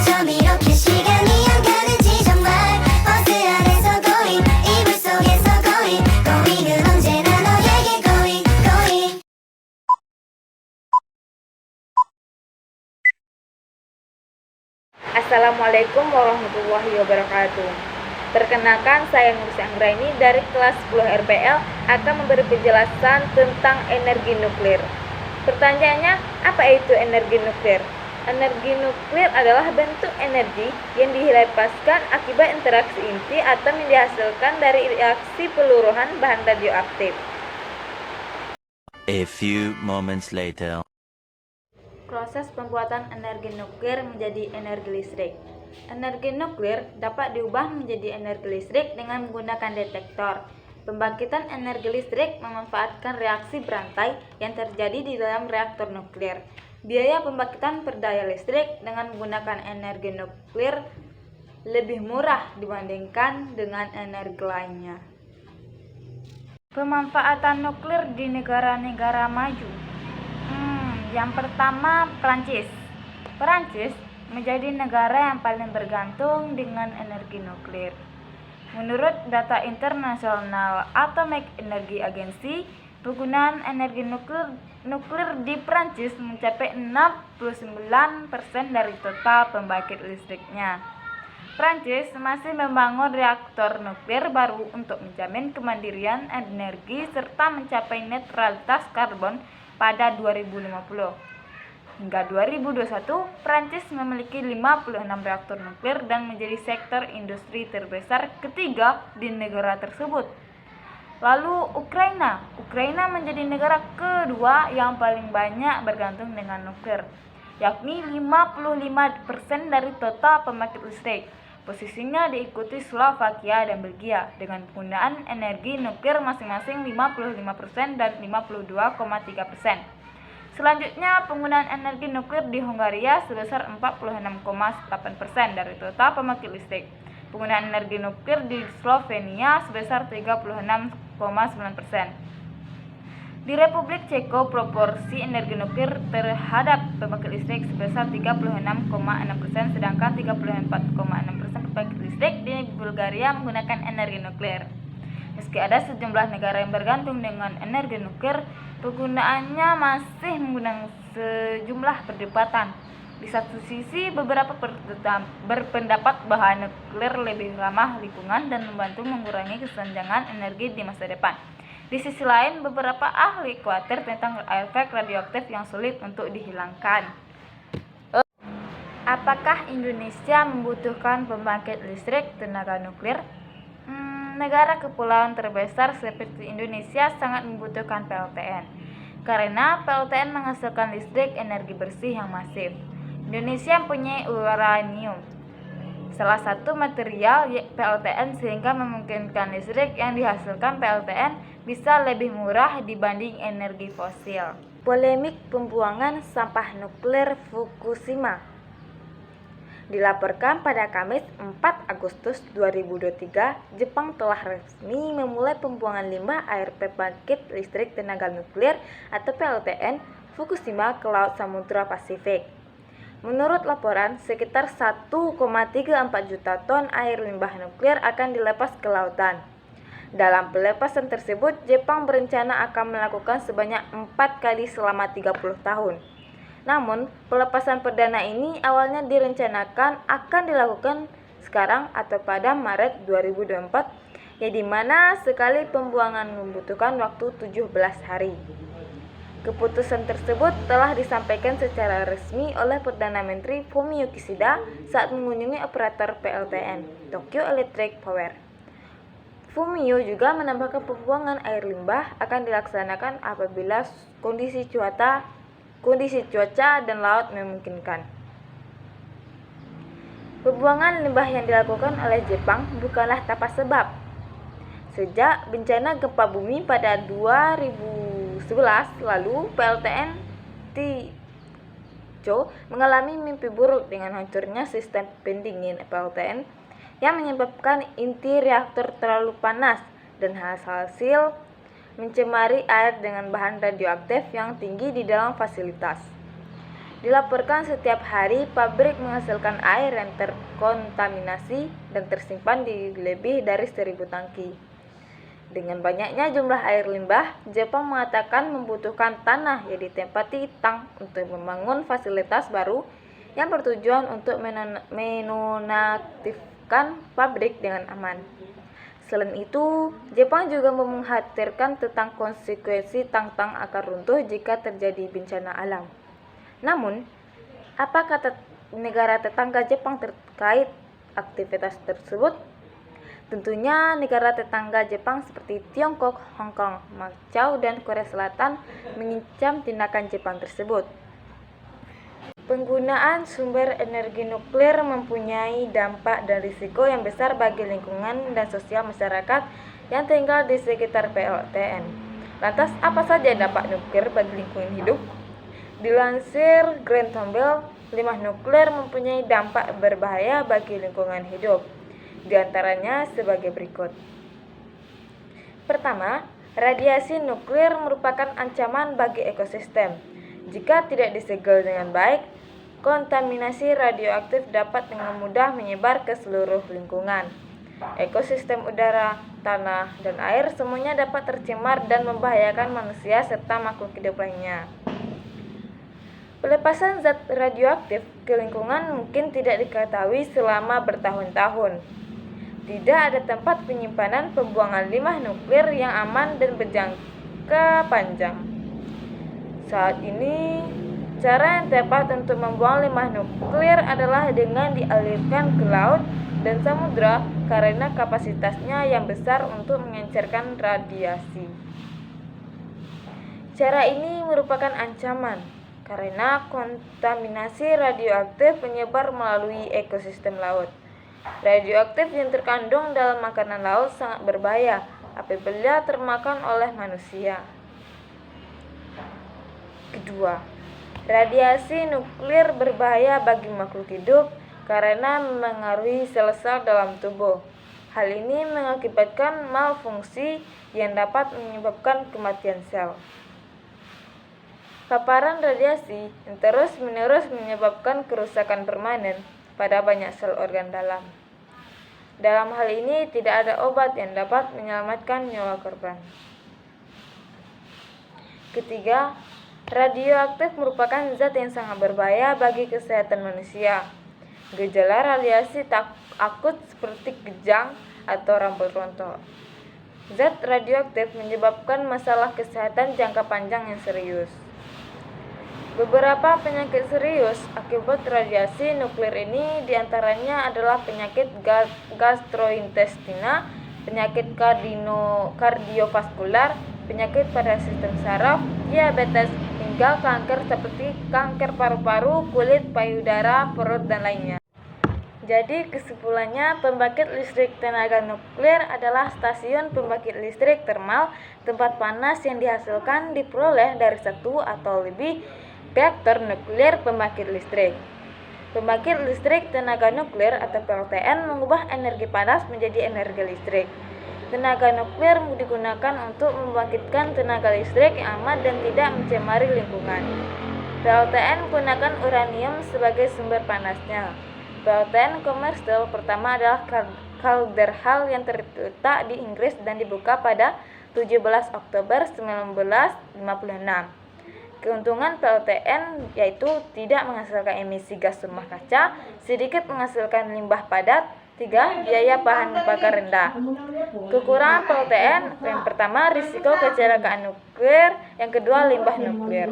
이렇게 시간이 안 가는지 정말 버스 안에서 going 이불 속에서 going은 언제나 너에게 going. Assalamualaikum warahmatullahi wabarakatuh. Perkenalkan, saya Nursi Anggraini dari kelas 10 RPL akan memberi penjelasan tentang energi nuklir. Pertanyaannya, apa itu energi nuklir? Energi nuklir adalah bentuk energi yang dilepaskan akibat interaksi inti atom yang dihasilkan dari reaksi peluruhan bahan radioaktif. A few moments later. Proses pembuatan energi nuklir menjadi energi listrik. Energi nuklir dapat diubah menjadi energi listrik dengan menggunakan detektor. Pembangkitan energi listrik memanfaatkan reaksi berantai yang terjadi di dalam reaktor nuklir. Biaya pembangkitan berdaya listrik dengan menggunakan energi nuklir lebih murah dibandingkan dengan energi lainnya. Pemanfaatan nuklir di negara-negara maju. Yang pertama, Perancis. Perancis menjadi negara yang paling bergantung dengan energi nuklir. Menurut data internasional Atomic Energy Agency, penggunaan energi nuklir di Perancis mencapai 69% dari total pembangkit listriknya. Perancis masih membangun reaktor nuklir baru untuk menjamin kemandirian energi serta mencapai netralitas karbon pada 2050. Hingga 2021, Prancis memiliki 56 reaktor nuklir dan menjadi sektor industri terbesar ketiga di negara tersebut. Lalu Ukraina. Ukraina menjadi negara kedua yang paling banyak bergantung dengan nuklir, yakni 55% dari total pembangkit listrik. Posisinya diikuti Slovakia dan Belgia dengan penggunaan energi nuklir masing-masing 55% dan 52,3%. Selanjutnya, penggunaan energi nuklir di Hungaria sebesar 46,8% dari total pembangkit listrik. Penggunaan energi nuklir di Slovenia sebesar 36,9%. Di Republik Ceko, proporsi energi nuklir terhadap pembangkit listrik sebesar 36,6%, sedangkan 34,6% pembangkit listrik di Bulgaria menggunakan energi nuklir. Meski ada sejumlah negara yang bergantung dengan energi nuklir, penggunaannya masih mengundang sejumlah perdebatan. Di satu sisi, beberapa berpendapat bahwa nuklir lebih ramah lingkungan dan membantu mengurangi kesenjangan energi di masa depan. Di sisi lain, beberapa ahli khawatir tentang efek radioaktif yang sulit untuk dihilangkan. Apakah Indonesia membutuhkan pembangkit listrik tenaga nuklir? Negara kepulauan terbesar seperti Indonesia sangat membutuhkan PLTN, karena PLTN menghasilkan listrik energi bersih yang masif. Indonesia mempunyai uranium, salah satu material PLTN, sehingga memungkinkan listrik yang dihasilkan PLTN bisa lebih murah dibanding energi fosil. Polemik pembuangan sampah nuklir Fukushima. Dilaporkan pada Kamis 4 Agustus 2023, Jepang telah resmi memulai pembuangan limbah air pembangkit listrik tenaga nuklir atau PLTN Fukushima ke Laut Samudra Pasifik. Menurut laporan, sekitar 1,34 juta ton air limbah nuklir akan dilepas ke lautan. Dalam pelepasan tersebut, Jepang berencana akan melakukan sebanyak 4 kali selama 30 tahun. Namun, pelepasan perdana ini awalnya direncanakan akan dilakukan sekarang atau pada Maret 2024, yang dimana sekali pembuangan membutuhkan waktu 17 hari. Keputusan tersebut telah disampaikan secara resmi oleh Perdana Menteri Fumio Kishida saat mengunjungi operator PLTN, Tokyo Electric Power. Fumio juga menambahkan pembuangan air limbah akan dilaksanakan apabila kondisi cuaca dan laut memungkinkan. Pembuangan limbah yang dilakukan oleh Jepang bukanlah tanpa sebab. Sejak bencana gempa bumi pada 2011 lalu, PLTN Ticho mengalami mimpi buruk dengan hancurnya sistem pendingin PLTN yang menyebabkan inti reaktor terlalu panas dan hasil mencemari air dengan bahan radioaktif yang tinggi di dalam fasilitas. Dilaporkan setiap hari pabrik menghasilkan air yang terkontaminasi dan tersimpan di lebih dari 1.000 tangki. Dengan banyaknya jumlah air limbah, Jepang mengatakan membutuhkan tanah yang ditempati tang untuk membangun fasilitas baru yang bertujuan untuk menonaktifkan pabrik dengan aman. Selain itu, Jepang juga mengkhawatirkan tentang konsekuensi tang-tang akan runtuh jika terjadi bencana alam. Namun, apa kata negara tetangga Jepang terkait aktivitas tersebut? Tentunya negara tetangga Jepang seperti Tiongkok, Hong Kong, Macau, dan Korea Selatan mengancam tindakan Jepang tersebut. Penggunaan sumber energi nuklir mempunyai dampak dan risiko yang besar bagi lingkungan dan sosial masyarakat yang tinggal di sekitar PLTN. Lantas, apa saja dampak nuklir bagi lingkungan hidup? Dilansir Grant Thornwell, limbah nuklir mempunyai dampak berbahaya bagi lingkungan hidup. Di antaranya sebagai berikut. Pertama, radiasi nuklir merupakan ancaman bagi ekosistem. Jika tidak disegel dengan baik, kontaminasi radioaktif dapat dengan mudah menyebar ke seluruh lingkungan. Ekosistem udara, tanah, dan air semuanya dapat tercemar dan membahayakan manusia serta makhluk hidup lainnya. Pelepasan zat radioaktif ke lingkungan mungkin tidak diketahui selama bertahun-tahun. Tidak ada tempat penyimpanan pembuangan limbah nuklir yang aman dan berjangka panjang. Saat ini, cara yang tepat untuk membuang limbah nuklir adalah dengan dialirkan ke laut dan samudera karena kapasitasnya yang besar untuk mengencerkan radiasi. Cara ini merupakan ancaman karena kontaminasi radioaktif menyebar melalui ekosistem laut. Radioaktif yang terkandung dalam makanan laut sangat berbahaya apabila termakan oleh manusia. Kedua, radiasi nuklir berbahaya bagi makhluk hidup karena mengaruhi sel-sel dalam tubuh. Hal ini mengakibatkan malfungsi yang dapat menyebabkan kematian sel. Paparan radiasi yang terus-menerus menyebabkan kerusakan permanen pada banyak sel organ dalam. Dalam hal ini tidak ada obat yang dapat menyelamatkan nyawa korban. Ketiga, radioaktif merupakan zat yang sangat berbahaya bagi kesehatan manusia. Gejala radiasi akut seperti kejang atau rambut rontok. Zat radioaktif menyebabkan masalah kesehatan jangka panjang yang serius. Beberapa penyakit serius akibat radiasi nuklir ini diantaranya adalah penyakit gastrointestina, penyakit kardiovaskular, penyakit pada sistem saraf, diabetes, hingga kanker seperti kanker paru-paru, kulit, payudara, perut, dan lainnya. Jadi kesimpulannya, pembangkit listrik tenaga nuklir adalah stasiun pembangkit listrik termal, tempat panas yang dihasilkan diperoleh dari satu atau lebih reaktor nuklir pembangkit listrik. Pembangkit listrik tenaga nuklir atau PLTN mengubah energi panas menjadi energi listrik. Tenaga nuklir digunakan untuk membangkitkan tenaga listrik yang aman dan tidak mencemari lingkungan. PLTN menggunakan uranium sebagai sumber panasnya. PLTN komersial pertama adalah Calderhall yang terletak di Inggris dan dibuka pada 17 Oktober 1956. Keuntungan PLTN yaitu tidak menghasilkan emisi gas rumah kaca, sedikit menghasilkan limbah padat, 3. Biaya bahan bakar rendah. Kekurangan PLTN yang pertama risiko kecelakaan nuklir, yang kedua limbah nuklir.